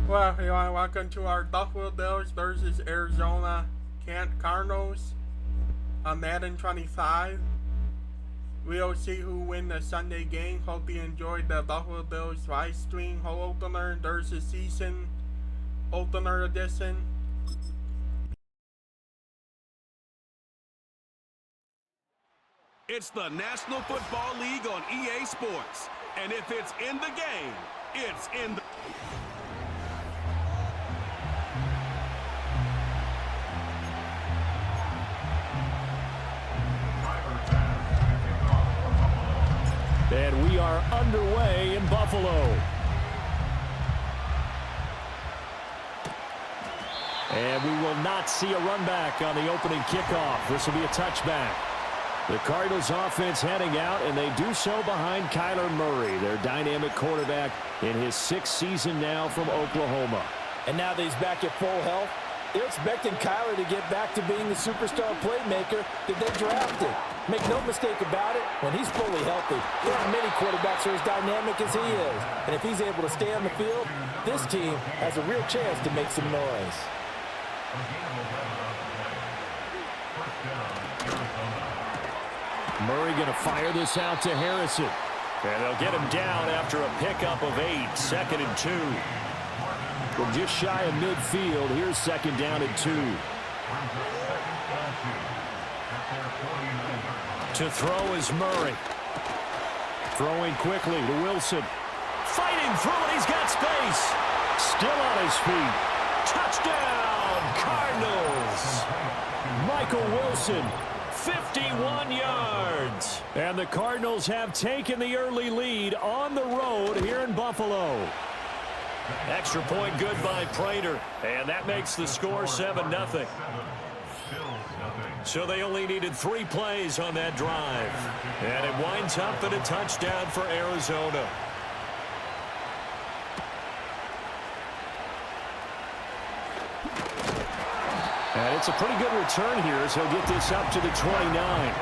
Well, everyone, welcome to our Buffalo Bills versus Arizona Cardinals on Madden 25. We'll see who win the Sunday game. Hope you enjoyed the Buffalo Bills live stream Homeopener versus Seasonopener edition. It's the National Football League on EA Sports. And if it's in the game, it's in the... And we are underway in Buffalo. And we will not see a run back on the opening kickoff. This will be a touchback. The Cardinals offense heading out, and they do so behind Kyler Murray, their dynamic quarterback in his 6th season now from Oklahoma. And now that he's back at full health, they're expecting Kyler to get back to being the superstar playmaker that they drafted. Make no mistake about it, when he's fully healthy, there aren't many quarterbacks are as dynamic as he is. And if he's able to stay on the field, this team has a real chance to make some noise. Murray going to fire this out to Harrison. And they'll get him down after a pickup of 8, 2nd and 2. We're just shy of midfield. Here's 2nd down and 2. To throw is Murray. Throwing quickly to Wilson. Fighting through it. He's got space. Still on his feet. Touchdown, Cardinals. Michael Wilson, 51 yards. And the Cardinals have taken the early lead on the road here in Buffalo. Extra point good by Prater. And that makes the score 7-0. So they only needed 3 plays on that drive. And it winds up in a touchdown for Arizona. And it's a pretty good return here as he'll get this up to the 29.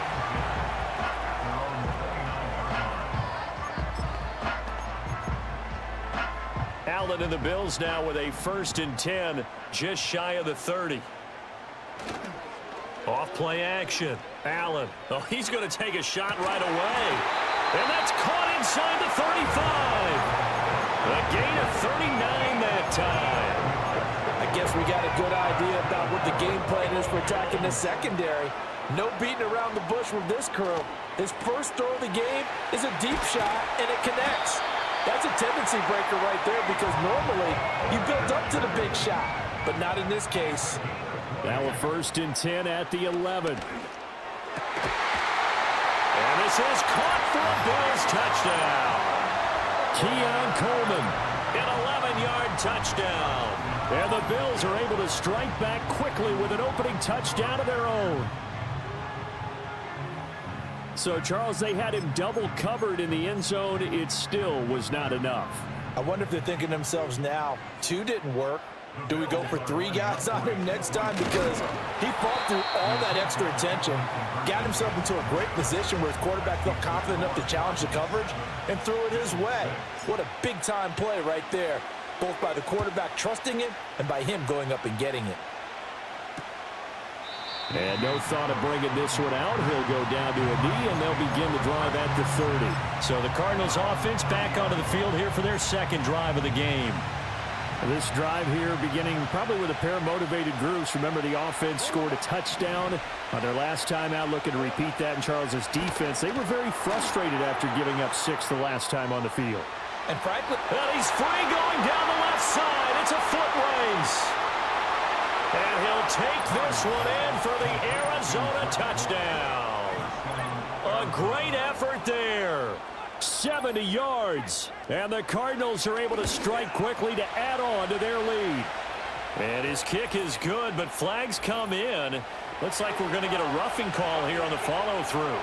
Allen and the Bills now with a 1st and 10, just shy of the 30. Off play action. Allen. Oh, he's going to take a shot right away. And that's caught inside the 35. A gain of 39 that time. I guess we got a good idea about what the game plan is for attacking this secondary. No beating around the bush with this crew. His first throw of the game is a deep shot, and it connects. That's a tendency breaker right there because normally you build up to the big shot, but not in this case. Now a 1st and 10 at the 11. And this is caught for a Bills touchdown. Keon Coleman, an 11-yard touchdown. And the Bills are able to strike back quickly with an opening touchdown of their own. So, Charles, they had him double covered in the end zone. It still was not enough. I wonder if they're thinking to themselves now, 2 didn't work. Do we go for 3 guys on him next time? Because he fought through all that extra attention, got himself into a great position where his quarterback felt confident enough to challenge the coverage and threw it his way. What a big-time play right there, both by the quarterback trusting it and by him going up and getting it. And no thought of bringing this one out. He'll go down to a knee, and they'll begin the drive at the 30. So the Cardinals offense back onto the field here for their 2nd drive of the game. This drive here beginning probably with a pair of motivated groups. Remember, the offense scored a touchdown on their last time out. Looking to repeat that in Charles's defense. They were very frustrated after giving up 6 the last time on the field. And Franklin, well, he's free going down the left side. It's a foot race. And he'll take this one in for the Arizona touchdown. A great effort there. 70 yards. And the Cardinals are able to strike quickly to add on to their lead. And his kick is good, but flags come in. Looks like we're going to get a roughing call here on the follow-through.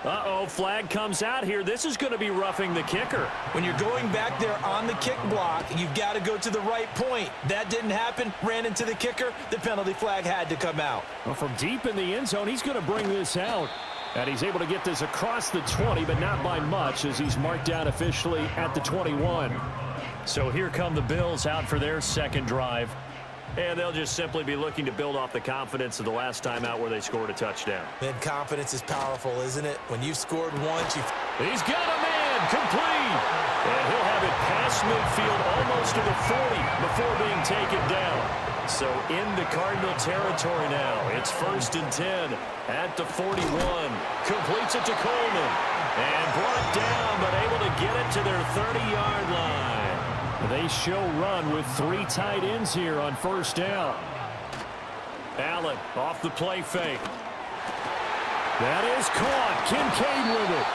Uh-oh, flag comes out here. This is going to be roughing the kicker. When you're going back there on the kick block, you've got to go to the right point. That didn't happen. Ran into the kicker. The penalty flag had to come out. Well, from deep in the end zone, he's going to bring this out. And he's able to get this across the 20, but not by much, as he's marked out officially at the 21. So here come the Bills out for their second drive. And they'll just simply be looking to build off the confidence of the last time out where they scored a touchdown. Man, confidence is powerful, isn't it? When you've scored once, He's got a man, complete. And he'll have it past midfield almost to the 40 before being taken down. So into Cardinal territory now. It's 1st and 10 at the 41. Completes it to Coleman. And brought down, but able to get it to their 30-yard line. They show run with 3 tight ends here on 1st down. Allen off the play fake. That is caught. Kincaid with it.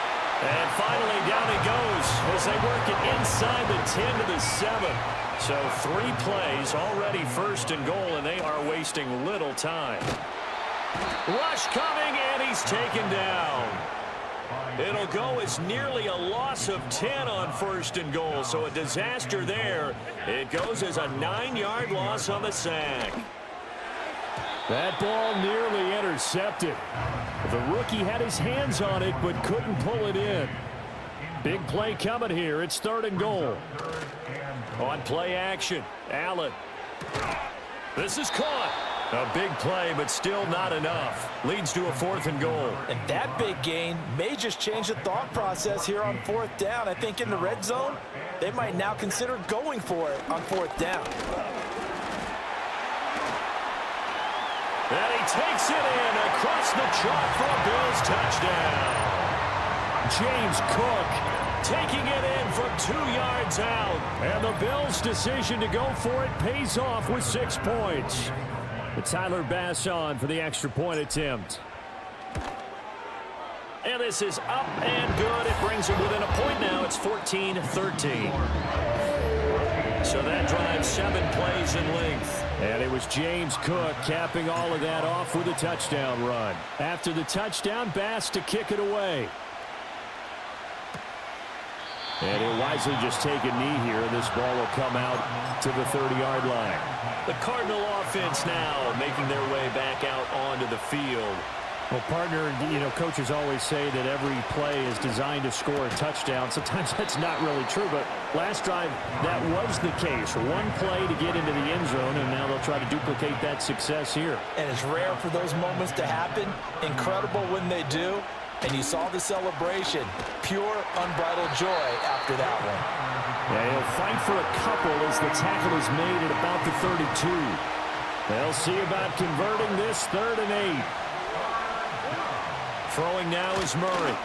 And finally down he goes as they work it inside the 10 to the 7. So 3 plays already 1st and goal, and they are wasting little time. Rush coming, and he's taken down. It'll go as nearly a loss of 10 on 1st and goal, so a disaster there. It goes as a 9-yard loss on the sack. That ball nearly intercepted. The rookie had his hands on it, but couldn't pull it in. Big play coming here. It's 3rd and goal. On play action, Allen. This is caught. A big play, but still not enough. Leads to a 4th and goal. and that big gain may just change the thought process here on 4th down. I think in the red zone, they might now consider going for it on 4th down. And he takes it in across the chalk for a Bills touchdown. James Cook taking it in from 2 yards out. And the Bills' decision to go for it pays off with 6 points. Tyler Bass on for the extra point attempt. And this is up and good. It brings them within a point now. It's 14-13. So that drives 7 plays in length. And it was James Cook capping all of that off with a touchdown run. After the touchdown, Bass to kick it away. And he'll wisely just take a knee here, and this ball will come out to the 30-yard line. The Cardinal offense now making their way back out onto the field. Well, partner, coaches always say that every play is designed to score a touchdown. Sometimes that's not really true, but last drive, that was the case. 1 play to get into the end zone, and now they'll try to duplicate that success here. And it's rare for those moments to happen. Incredible when they do. And you saw the celebration. Pure, unbridled joy after that one. Yeah, he'll fight for a couple as the tackle is made at about the 32. They'll see about converting this 3rd and 8. Throwing now is Murray.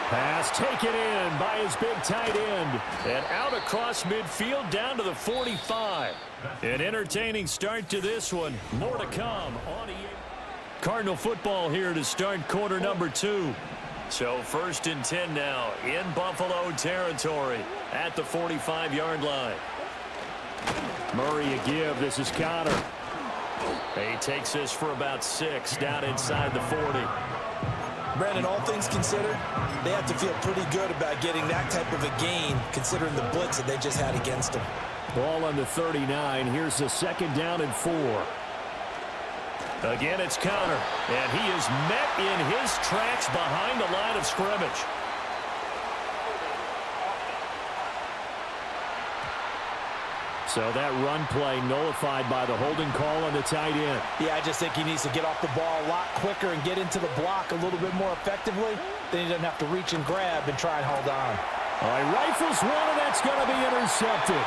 Pass taken in by his big tight end. And out across midfield down to the 45. An entertaining start to this one. More to come on EA. Cardinal football here to start quarter number 2. So 1st and 10 now in Buffalo territory at the 45-yard line. Murray a give. This is Connor. He takes this for about 6 down inside the 40. Brandon, all things considered, they have to feel pretty good about getting that type of a gain considering the blitz that they just had against them. Ball on the 39. Here's the 2nd down and 4. Again, it's Connor, and he is met in his tracks behind the line of scrimmage. So that run play nullified by the holding call on the tight end. Yeah, I just think he needs to get off the ball a lot quicker and get into the block a little bit more effectively. Then he doesn't have to reach and grab and try and hold on. All right, rifles one, and that's going to be intercepted.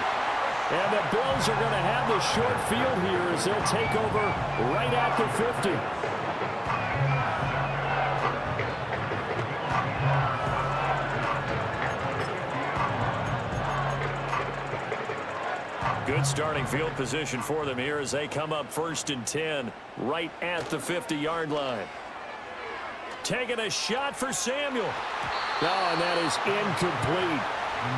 And the Bills are going to have the short field here as they'll take over right at the 50. Good starting field position for them here as they come up 1st and 10 right at the 50-yard line. Taking a shot for Samuel. Oh, and that is incomplete.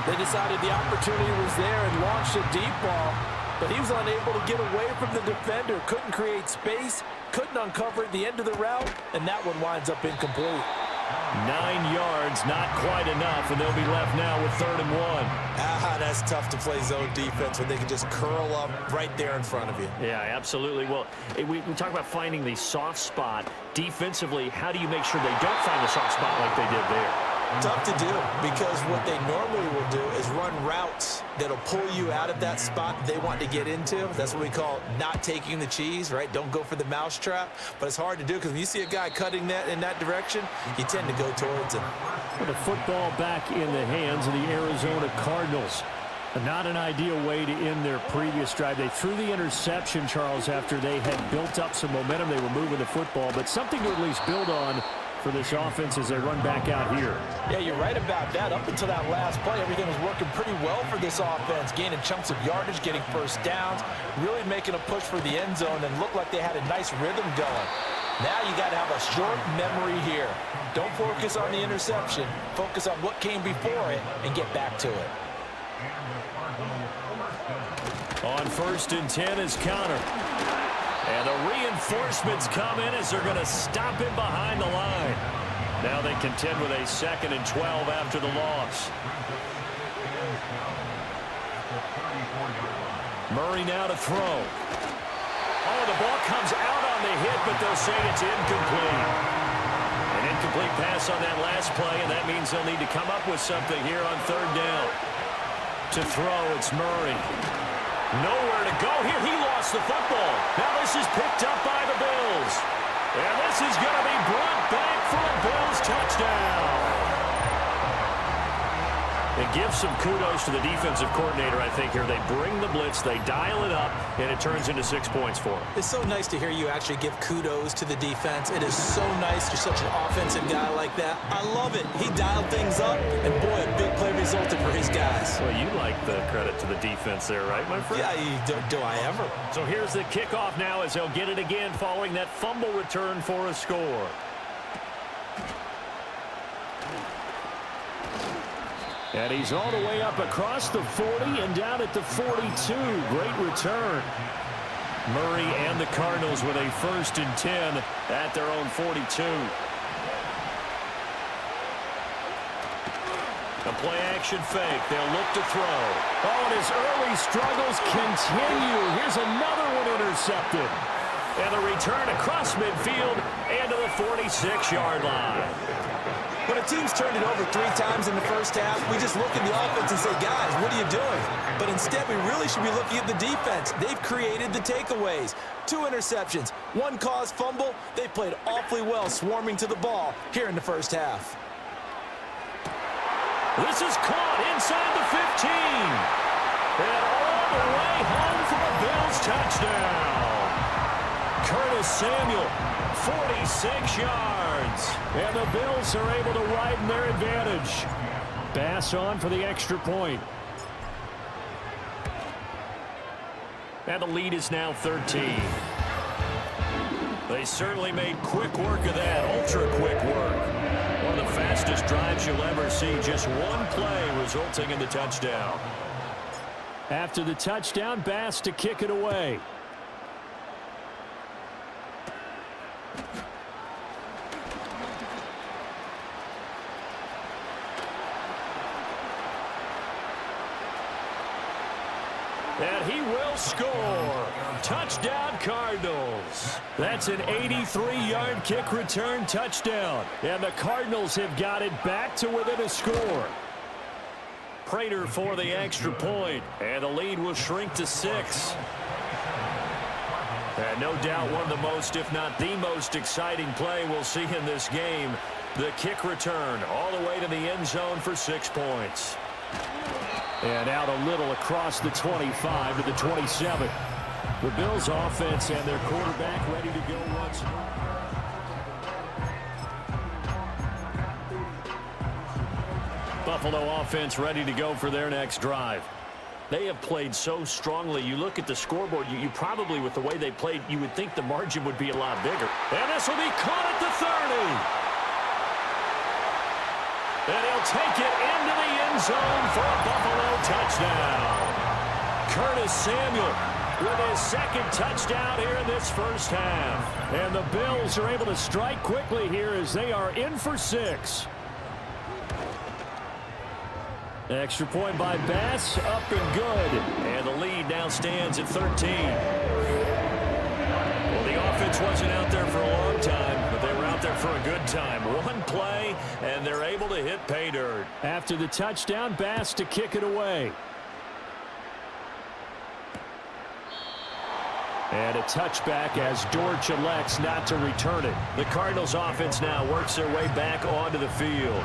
They decided the opportunity was there and launched a deep ball, but he was unable to get away from the defender, couldn't create space, couldn't uncover at the end of the route, and that one winds up incomplete. 9 yards, not quite enough, and they'll be left now with 3rd and 1. That's tough to play zone defense when they can just curl up right there in front of you. Yeah, absolutely. Well, we talk about finding the soft spot. Defensively, how do you make sure they don't find the soft spot like they did there? Tough to do, because what they normally will do is run routes that'll pull you out of that spot that they want to get into. That's what we call not taking the cheese, right? Don't go for the mousetrap. But it's hard to do because when you see a guy cutting that in that direction, you tend to go towards him. With the football back in the hands of the Arizona Cardinals. Not an ideal way to end their previous drive. They threw the interception, Charles, after they had built up some momentum. They were moving the football, but something to at least build on for this offense as they run back out here. Yeah, you're right about that. Up until that last play, everything was working pretty well for this offense, gaining chunks of yardage, getting first downs, really making a push for the end zone, and looked like they had a nice rhythm going. Now you got to have a short memory here. Don't focus on the interception. Focus on what came before it and get back to it. On 1st and 10 is Connor. And the reinforcements come in as they're going to stop him behind the line. Now they contend with a 2nd and 12 after the loss. Murray now to throw. Oh, the ball comes out on the hit, but they'll say it's incomplete. An incomplete pass on that last play, and that means they'll need to come up with something here on 3rd down. To throw, it's Murray. Nowhere to go here. He lost the football. Now this is picked up by the Bills. And this is going to be brought back for a Bills touchdown. It gives some kudos to the defensive coordinator, I think, here. They bring the blitz, they dial it up, and it turns into 6 points for them. It's so nice to hear you actually give kudos to the defense. It is so nice. You're such an offensive guy like that. I love it. He dialed things up, and boy, a big play resulted for his guys. Well, you like the credit to the defense there, right, my friend? Yeah, do I ever? So here's the kickoff now as they'll get it again following that fumble return for a score. And he's all the way up across the 40 and down at the 42. Great return. Murray and the Cardinals with a 1st and 10 at their own 42. A play action fake. They'll look to throw. Oh, and his early struggles continue. Here's another one intercepted. And the return across midfield and to the 46-yard line. When a team's turned it over 3 times in the first half, we just look at the offense and say, guys, what are you doing? But instead, we really should be looking at the defense. They've created the takeaways. 2 interceptions, 1 caused fumble. They've played awfully well swarming to the ball here in the first half. This is caught inside the 15. And all the way home for a Bills touchdown. Curtis Samuel, 46 yards. And the Bills are able to widen their advantage. Bass on for the extra point. And the lead is now 13. They certainly made quick work of that, ultra-quick work. One of the fastest drives you'll ever see. Just one play resulting in the touchdown. After the touchdown, Bass to kick it away. And he will score. Touchdown, Cardinals. That's an 83-yard kick return touchdown. And the Cardinals have got it back to within a score. Prater for the extra point. And the lead will shrink to 6. And no doubt one of the most, if not the most exciting play we'll see in this game. The kick return all the way to the end zone for 6 points. And out a little across the 25 to the 27. The Bills offense and their quarterback ready to go once more. Buffalo offense ready to go for their next drive. They have played so strongly. You look at the scoreboard, you probably, with the way they played, you would think the margin would be a lot bigger. And this will be caught at the 30. And he'll take it into the end zone for a Buffalo touchdown. Curtis Samuel with his second touchdown here in this first half. And the Bills are able to strike quickly here as they are in for 6. Extra point by Bass, up and good. And the lead now stands at 13. Well, the offense wasn't out there for a long time, but they were out there for a good time. One play, and they're able to hit pay dirt. After the touchdown, Bass to kick it away. And a touchback as Dortch elects not to return it. The Cardinals offense now works their way back onto the field.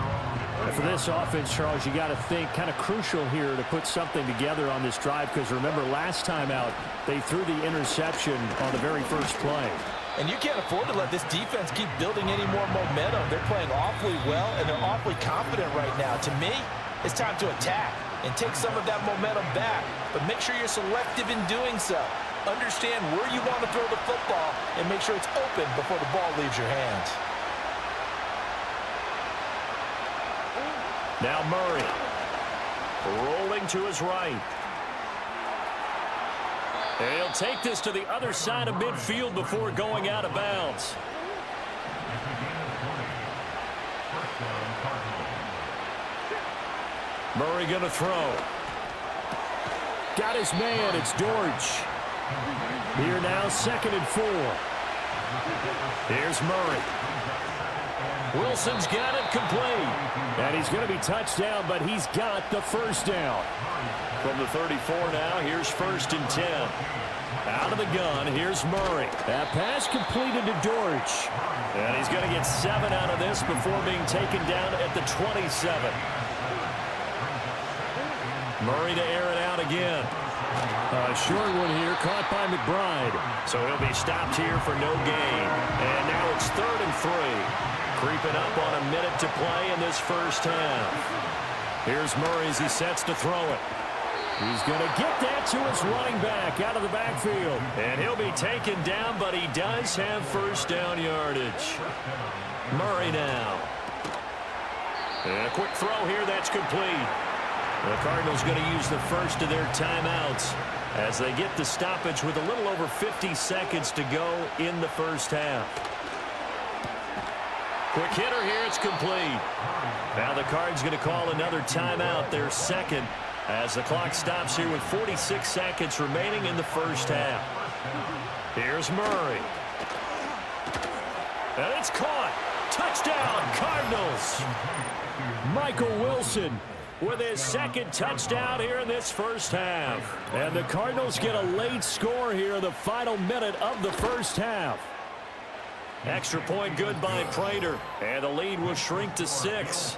And for this offense, Charles, you got to think kind of crucial here to put something together on this drive, because remember last time out they threw the interception on the very first play. And you can't afford to let this defense keep building any more momentum. They're playing awfully well, and they're awfully confident right now. To me, it's time to attack and take some of that momentum back, but make sure you're selective in doing so. Understand where you want to throw the football and make sure it's open before the ball leaves your hands. Now Murray rolling to his right. And he'll take this to the other side of midfield before going out of bounds. Murray going to throw. Got his man. It's Dortch. Here now, 2nd and 4. Here's Murray. Wilson's got it complete. And he's going to be touched down, but he's got the first down. From the 34 now, here's 1st and 10. Out of the gun, here's Murray. That pass completed to Dortch. And he's going to get 7 out of this before being taken down at the 27. Murray to air it out again. A short one here, caught by McBride. So he'll be stopped here for no gain. And now it's 3rd and 3. Creeping up on a minute to play in this first half. Here's Murray as he sets to throw it. He's going to get that to his running back out of the backfield. And he'll be taken down, but he does have first down yardage. Murray now. And a quick throw here, that's complete. The Cardinals going to use the first of their timeouts as they get the stoppage with a little over 50 seconds to go in the first half. Quick hitter here, it's complete. Now the Cards going to call another timeout, their second, as the clock stops here with 46 seconds remaining in the first half. Here's Murray. And it's caught. Touchdown, Cardinals. Michael Wilson with his second touchdown here in this first half. And the Cardinals get a late score here in the final minute of the first half. Extra point good by Prater, and the lead will shrink to 6.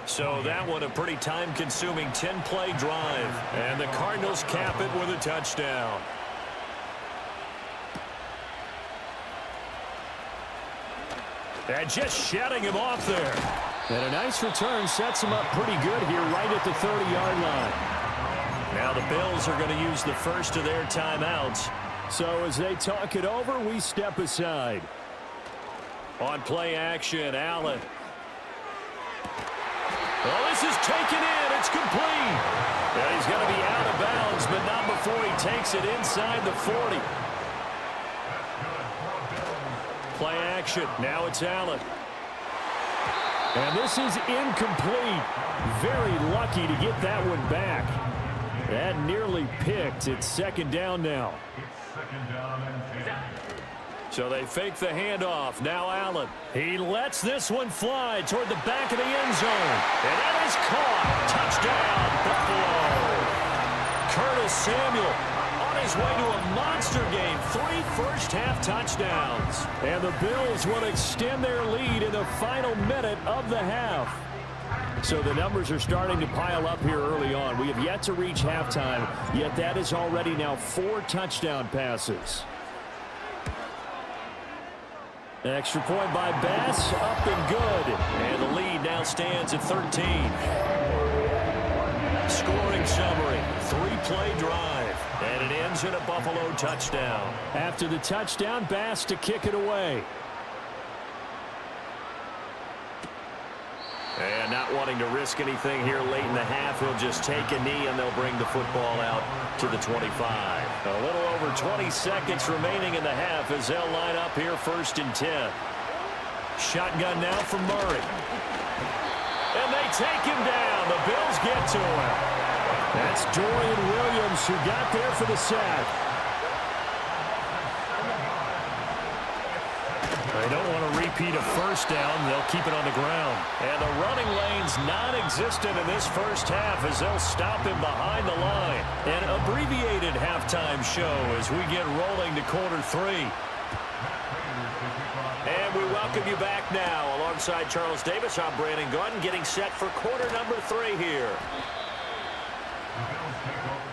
So that one a pretty time-consuming 10-play drive, and the Cardinals cap it with a touchdown. And just shutting him off there. And a nice return sets him up pretty good here right at the 30-yard line. Now the Bills are going to use the first of their timeouts. So as they talk it over, we step aside. On play action, Allen. Well, this is taken in. It's complete. And he's going to be out of bounds, but not before he takes it inside the 40. Play action. Now it's Allen. And this is incomplete. Very lucky to get that one back. That nearly picked. It's 2nd down now. So they fake the handoff. Now Allen. He lets this one fly toward the back of the end zone. And that is caught. Touchdown, Buffalo. Curtis Samuel on his way to a monster game. 3 first-half touchdowns. And the Bills will extend their lead in the final minute of the half. So the numbers are starting to pile up here early on. We have yet to reach halftime, yet that is already now 4 touchdown passes. Extra point by Bass, up and good. And the lead now stands at 13. Scoring summary, 3-play drive. And it ends in a Buffalo touchdown. After the touchdown, Bass to kick it away. And not wanting to risk anything here late in the half, he'll just take a knee and they'll bring the football out to the 25. A little over 20 seconds remaining in the half as they'll line up here 1st and 10. Shotgun now from Murray. And they take him down. The Bills get to him. That's Dorian Williams who got there for the sack. They don't want to repeat a first down. They'll keep it on the ground. And the running lane's non-existent in this first half as they'll stop him behind the line. An abbreviated halftime show as we get rolling to quarter 3. And we welcome you back now. Alongside Charles Davis, I'm Brandon Gordon, getting set for quarter number 3 here.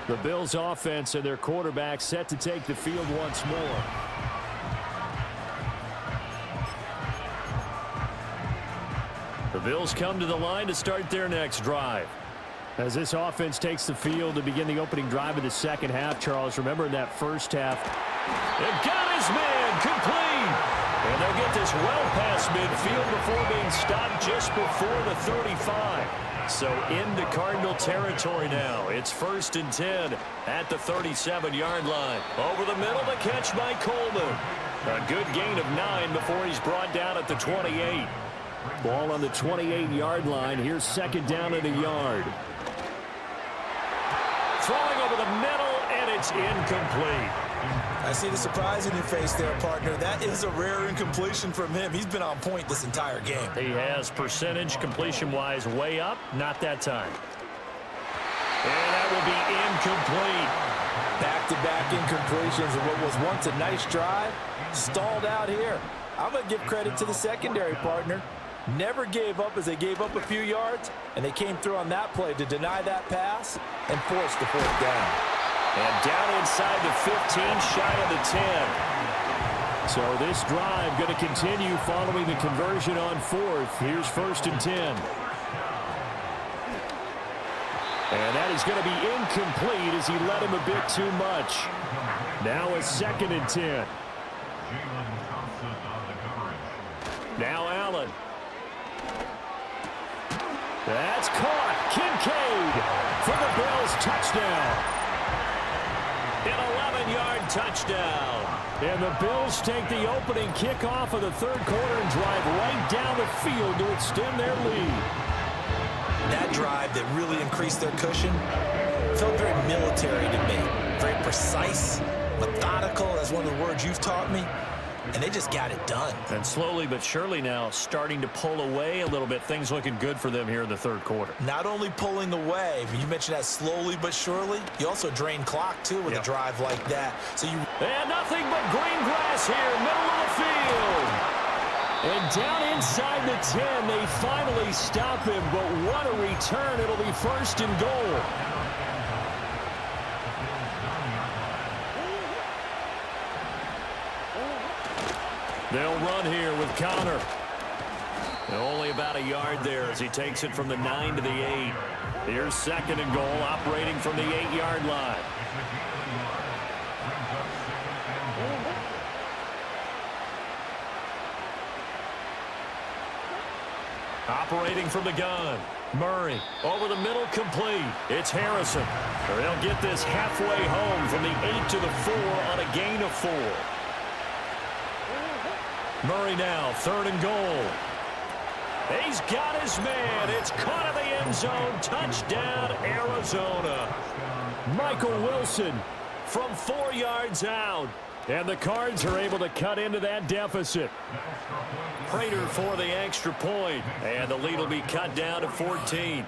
The Bills offense and their quarterback set to take the field once more. The Bills come to the line to start their next drive. As this offense takes the field to begin the opening drive of the second half, Charles, remember in that first half, they've got his man complete. And they'll get this well past midfield before being stopped just before the 35. So into Cardinal territory now. It's 1st and 10 at the 37-yard line. Over the middle, the catch by Coleman. A good gain of 9 before he's brought down at the 28. Ball on the 28-yard line. Here's 2nd down and a yard. Throwing over the middle, and it's incomplete. I see the surprise in your face there, partner. That is a rare incompletion from him. He's been on point this entire game. He has percentage completion-wise way up. Not that time. And that will be incomplete. Back-to-back incompletions of what was once a nice drive. Stalled out here. I'm going to give credit to the secondary, partner. Never gave up as they gave up a few yards, and they came through on that play to deny that pass and force the 4th down. And down inside the 15, shy of the 10. So this drive going to continue following the conversion on 4th. Here's 1st and 10. And that is going to be incomplete as he led him a bit too much. Now a 2nd and 10. Now Allen. That's caught. Kincaid for the Bills. Touchdown. An 11-yard touchdown. And the Bills take the opening kickoff of the 3rd quarter and drive right down the field to extend their lead. That drive that really increased their cushion felt very military to me. Very precise, methodical, that's one of the words you've taught me. And they just got it done. And slowly but surely now starting to pull away a little bit. Things looking good for them here in the 3rd quarter. Not only pulling away, but you mentioned that slowly but surely. You also drain clock, too, with a drive like that. So you And nothing but green grass here, middle of the field. And down inside the 10, they finally stop him. But what a return. It'll be 1st and goal. They'll run here with Connor. Only about a yard there as he takes it from the 9 to the 8. Here's 2nd and goal, operating from the 8-yard line. Operating from the gun. Murray over the middle, complete. It's Harrison. They'll get this halfway home from the 8 to the 4 on a gain of 4. Murray now, 3rd and goal. He's got his man. It's caught in the end zone. Touchdown, Arizona. Michael Wilson from 4 yards out. And the Cards are able to cut into that deficit. Prater for the extra point. And the lead will be cut down to 14.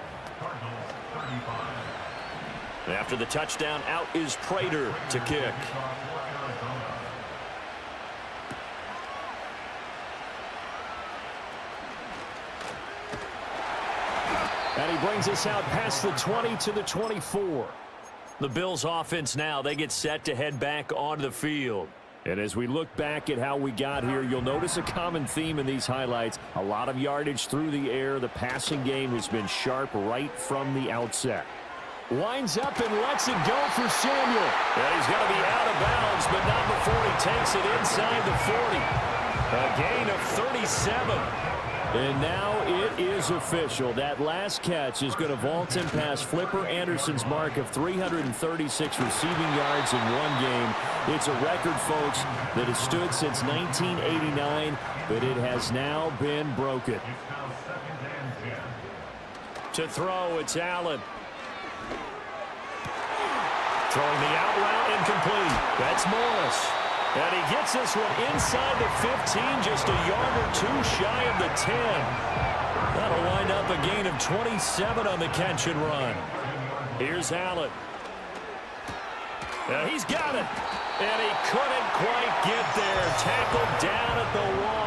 After the touchdown, out is Prater to kick. And he brings us out past the 20 to the 24. The Bills offense now, they get set to head back onto the field. And as we look back at how we got here, you'll notice a common theme in these highlights. A lot of yardage through the air. The passing game has been sharp right from the outset. Winds up and lets it go for Samuel. And he's going to be out of bounds, but not before he takes it inside the 40. A gain of 37. And now it is official. That last catch is going to vault him past Flipper Anderson's mark of 336 receiving yards in one game. It's a record, folks, that has stood since 1989, but it has now been broken. To throw, it's Allen. Throwing the out route, incomplete. That's Morris. And he gets this one inside the 15, just a yard or two shy of the 10. That'll wind up a gain of 27 on the catch and run. Here's Allen. Now he's got it. And he couldn't quite get there. Tackled down at the 1.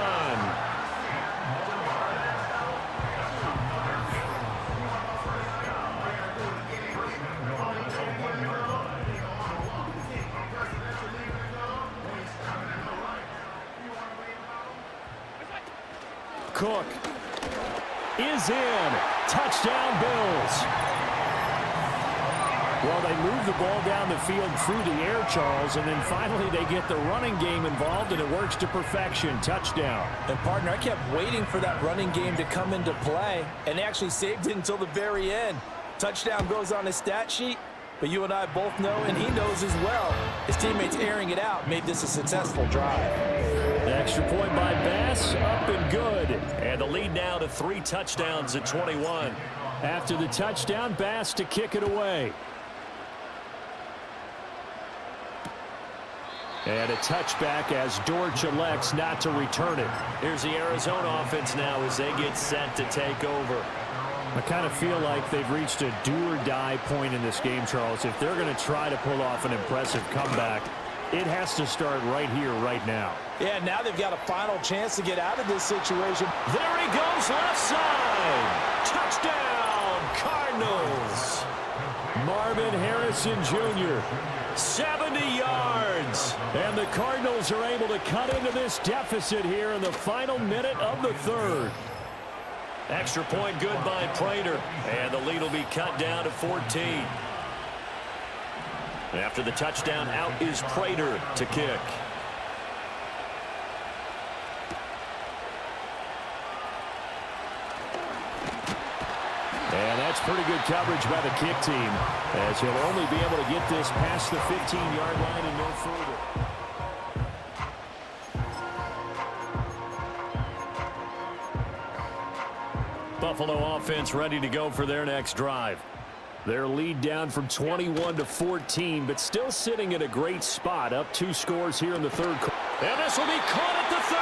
Cook is in. Touchdown, Bills. Well, they move the ball down the field through the air, Charles, and then finally they get the running game involved, and it works to perfection. Touchdown. And, partner, I kept waiting for that running game to come into play, and they actually saved it until the very end. Touchdown goes on his stat sheet, but you and I both know, and he knows as well, his teammates airing it out made this a successful drive. Extra point by Bass, up and good. And the lead now to 3 touchdowns at 21. After the touchdown, Bass to kick it away. And a touchback as Dortch elects not to return it. Here's the Arizona offense now as they get set to take over. I kind of feel like they've reached a do-or-die point in this game, Charles. If they're going to try to pull off an impressive comeback, it has to start right here, right now. Yeah, now they've got a final chance to get out of this situation. There he goes, left side. Touchdown, Cardinals. Marvin Harrison Jr., 70 yards. And the Cardinals are able to cut into this deficit here in the final minute of the third. Extra point good by Prater. And the lead will be cut down to 14. After the touchdown, out is Prater to kick. And that's pretty good coverage by the kick team, as he'll only be able to get this past the 15-yard line and no further. Buffalo offense ready to go for their next drive. Their lead down from 21 to 14, but still sitting at a great spot, up 2 scores here in the third quarter. And this will be caught at the 30.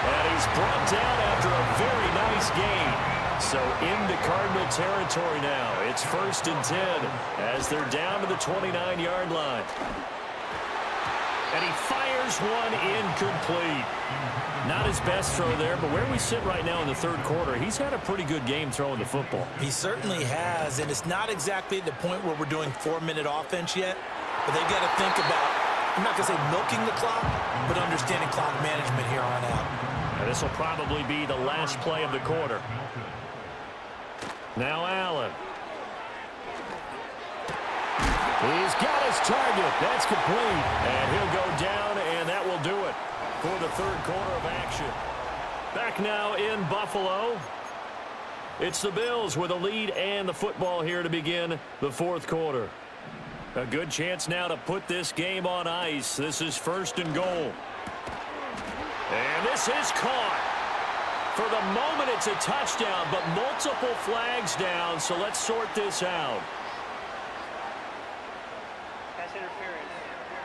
And he's brought down after a very nice gain. So into Cardinal territory now. It's 1st and 10 as they're down to the 29-yard line. And he fires one incomplete. Not his best throw there, but where we sit right now in the third quarter, he's had a pretty good game throwing the football. He certainly has, and it's not exactly at the point where we're doing 4-minute offense yet, but they've got to think about, I'm not going to say milking the clock, but understanding clock management here on out. And this will probably be the last play of the quarter. Now Allen. He's got his target. That's complete. And he'll go down, and that will do it for the third quarter of action. Back now in Buffalo. It's the Bills with a lead and the football here to begin the fourth quarter. A good chance now to put this game on ice. This is 1st and goal. And this is caught. For the moment, it's a touchdown, but multiple flags down, so let's sort this out. Pass interference.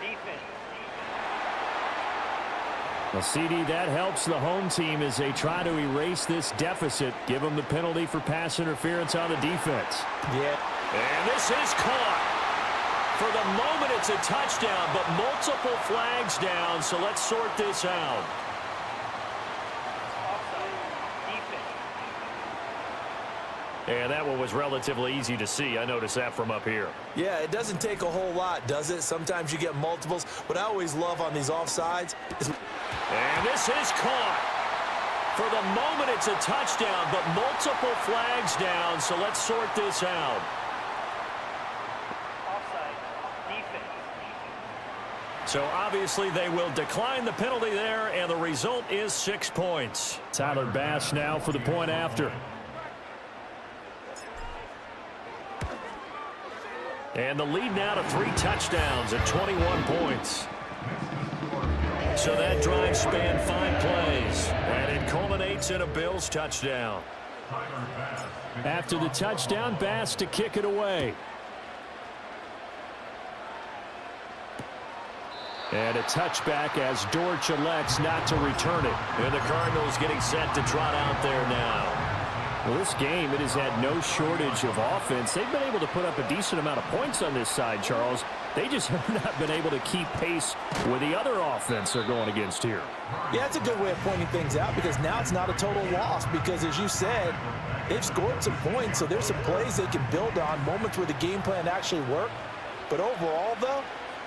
Defense. Well, CD, that helps the home team as they try to erase this deficit. Give them the penalty for pass interference on the defense. Yeah. And this is caught. For the moment, it's a touchdown, but multiple flags down, so let's sort this out. And that one was relatively easy to see. I noticed that from up here. Yeah, it doesn't take a whole lot, does it? Sometimes you get multiples. What I always love on these offsides is... And this is caught. For the moment, it's a touchdown, but multiple flags down, so let's sort this out. Offside. Defense. So obviously they will decline the penalty there, and the result is 6 points. Tyler Bass now for the point after. And the lead now to 3 touchdowns at 21 points. So that drive spanned 5 plays, and it culminates in a Bills touchdown. After the touchdown, Bass to kick it away. And a touchback as Dortch elects not to return it. And the Cardinals getting set to trot out there now. Well, this game, it has had no shortage of offense. They've been able to put up a decent amount of points on this side, Charles. They just have not been able to keep pace with the other offense they're going against here. Yeah, that's a good way of pointing things out because now it's not a total loss because, as you said, they've scored some points, so there's some plays they can build on, moments where the game plan actually worked. But overall, though,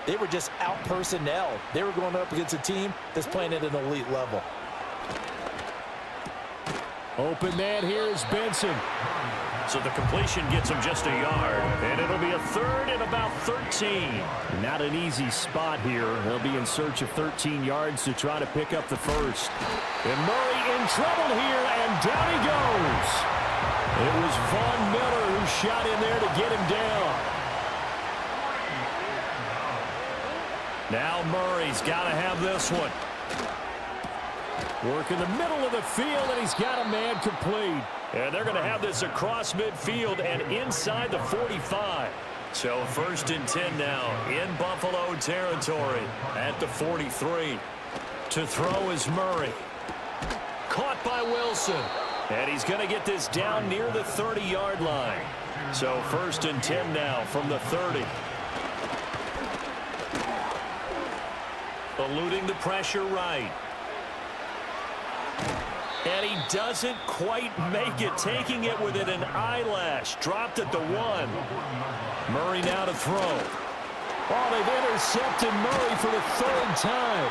they were just out-personnel. They were going up against a team that's playing at an elite level. Open man here is Benson. So the completion gets him just a yard, and it'll be a 3rd and about 13. Not an easy spot here. They'll be in search of 13 yards to try to pick up the first. And Murray in trouble here, and down he goes. It was Von Miller who shot in there to get him down. Now Murray's got to have this one. Work in the middle of the field, and he's got a man complete. And they're going to have this across midfield and inside the 45. So 1st and 10 now in Buffalo territory at the 43. To throw is Murray. Caught by Wilson. And he's going to get this down near the 30-yard line. So 1st and 10 now from the 30. Eluding the pressure right. And he doesn't quite make it, taking it within an eyelash. Dropped at the 1. Murray now to throw. Oh, they've intercepted Murray for the 3rd time.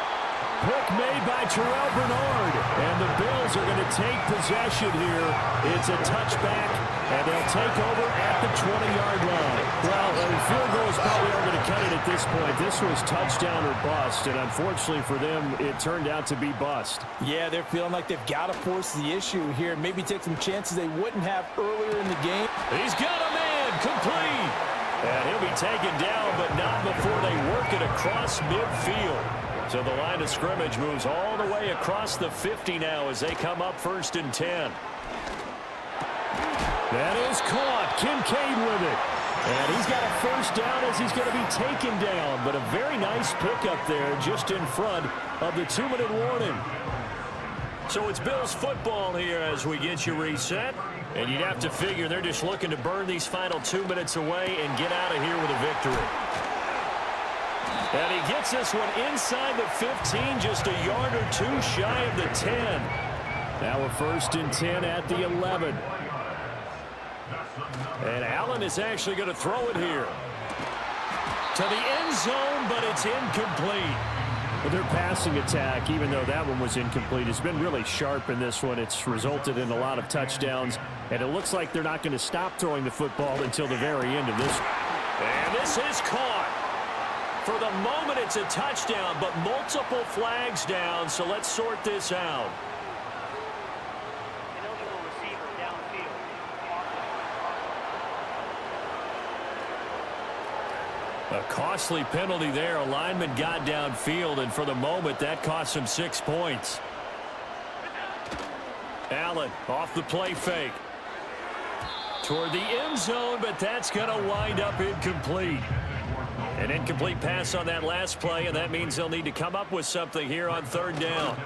Pick made by Terrell Bernard. And the Bills are going to take possession here. It's a touchback, and they'll take over at the 20-yard line. Well, field goals probably aren't going to cut it at this point. This was touchdown or bust, and unfortunately for them, it turned out to be bust. Yeah, they're feeling like they've got to force the issue here. Maybe take some chances they wouldn't have earlier in the game. He's got a man complete. And he'll be taken down, but not before they work it across midfield. So the line of scrimmage moves all the way across the 50 now as they come up 1st and 10. That is caught. Kincaid with it. And he's got a 1st down as he's going to be taken down. But a very nice pickup there just in front of the 2-minute warning. So it's Bills football here as we get you reset. And you'd have to figure they're just looking to burn these final 2 minutes away and get out of here with a victory. And he gets this one inside the 15, just a yard or 2 shy of the 10. Now we're 1st and 10 at the 11. And Allen is actually going to throw it here. To the end zone, but it's incomplete. But their passing attack, even though that one was incomplete, has been really sharp in this one. It's resulted in a lot of touchdowns. And it looks like they're not going to stop throwing the football until the very end of this. And this is caught. For the moment, it's a touchdown, but multiple flags down, so let's sort this out. Ineligible receiver downfield. A costly penalty there. A lineman got downfield, and for the moment, that cost him 6 points. Allen off the play fake. Toward the end zone, but that's going to wind up incomplete. An incomplete pass on that last play, and that means they'll need to come up with something here on 3rd down.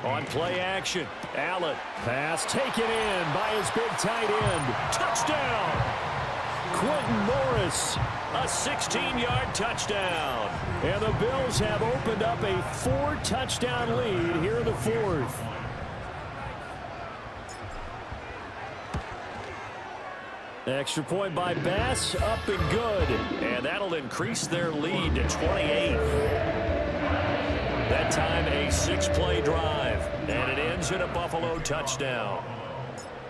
On play action, Allen. Pass taken in by his big tight end. Touchdown! Quentin Morris, a 16-yard touchdown. And the Bills have opened up a 4-touchdown lead here in the 4th. Extra point by Bass, up and good. And that'll increase their lead to 28. That time a 6-play drive. And it ends in a Buffalo touchdown.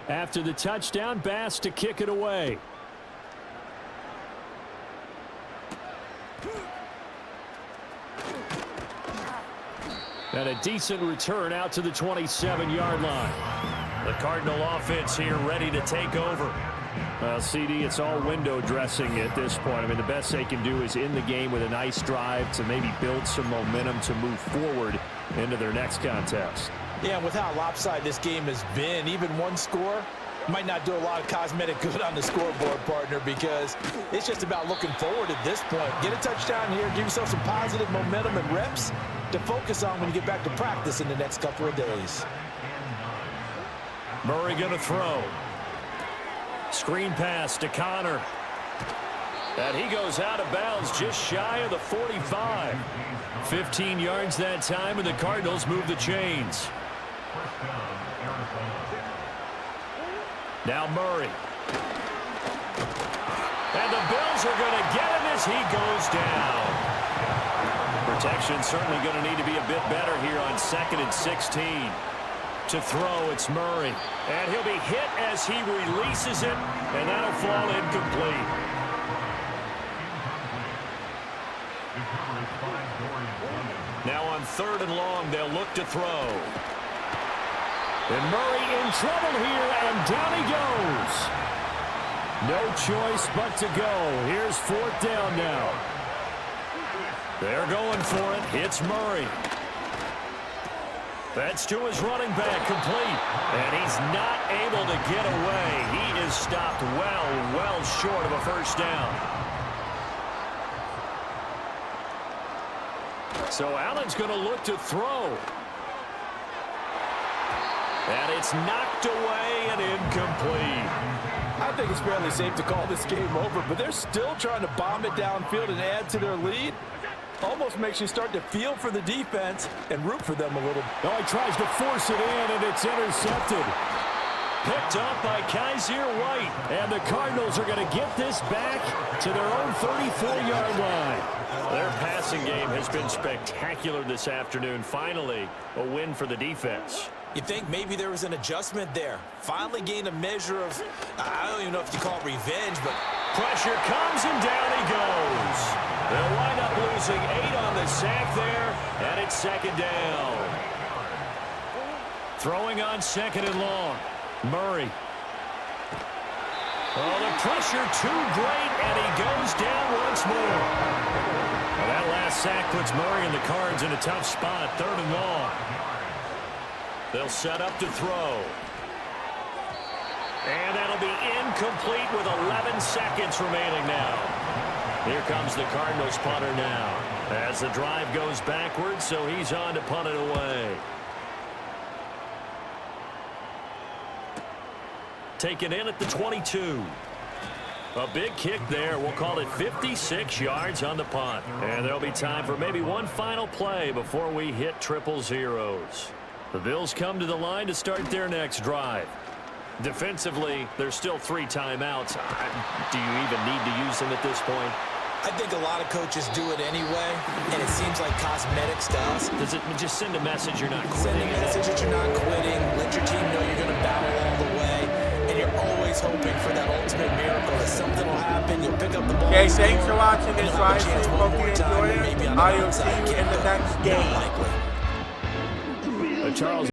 After the touchdown, Bass to kick it away. And a decent return out to the 27-yard line. The Cardinal offense here ready to take over. CD, it's all window dressing at this point. I mean, the best they can do is in the game with a nice drive to maybe build some momentum to move forward into their next contest. Yeah, and with how lopsided this game has been, even one score might not do a lot of cosmetic good on the scoreboard, partner, because it's just about looking forward at this point. Get a touchdown here, give yourself some positive momentum and reps to focus on when you get back to practice in the next couple of days. Murray going to throw. Screen pass to Connor. And he goes out of bounds just shy of the 45. 15 yards that time, and the Cardinals move the chains. Now Murray. And the Bills are going to get him as he goes down. Protection certainly going to need to be a bit better here on 2nd and 16. To throw, it's Murray. And he'll be hit as he releases it, and that'll fall incomplete. Now on 3rd and long, they'll look to throw. And Murray in trouble here, and down he goes. No choice but to go. Here's 4th down now. They're going for it. It's Murray. That's to his running back, complete. And he's not able to get away. He is stopped well short of a 1st down. So Allen's going to look to throw. And it's knocked away and incomplete. I think it's fairly safe to call this game over, but they're still trying to bomb it downfield and add to their lead. Almost makes you start to feel for the defense and root for them a little. Oh, he tries to force it in, and it's intercepted. Picked up by Kaiser White. And the Cardinals are going to get this back to their own 34-yard line. Their passing game has been spectacular this afternoon. Finally, a win for the defense. You think maybe there was an adjustment there. Finally gained a measure of, I don't even know if you call it revenge, but pressure comes, and down he goes. They'll wind up losing 8 on the sack there, and it's 2nd down. Throwing on 2nd and long. Murray. Oh, the pressure too great, and he goes down once more. Well, that last sack puts Murray and the Cards in a tough spot. 3rd and long. They'll set up to throw. And that'll be incomplete with 11 seconds remaining now. Here comes the Cardinals punter now. As the drive goes backwards, so he's on to punt it away. Taken in at the 22. A big kick there. We'll call it 56 yards on the punt. And there'll be time for maybe one final play before we hit 000. The Bills come to the line to start their next drive. Defensively, there's still 3 timeouts. Do you even need to use them at this point? I think a lot of coaches do it anyway, and it seems like cosmetics to us. Does it just send a message you're not quitting? Send a message that you're not quitting. Let your team know you're going to battle all the way, and you're always hoping for that ultimate miracle that something will happen. You'll pick up the ball. Okay, thanks for watching this live stream. Hope you enjoy it. I will see you in the next game. Charles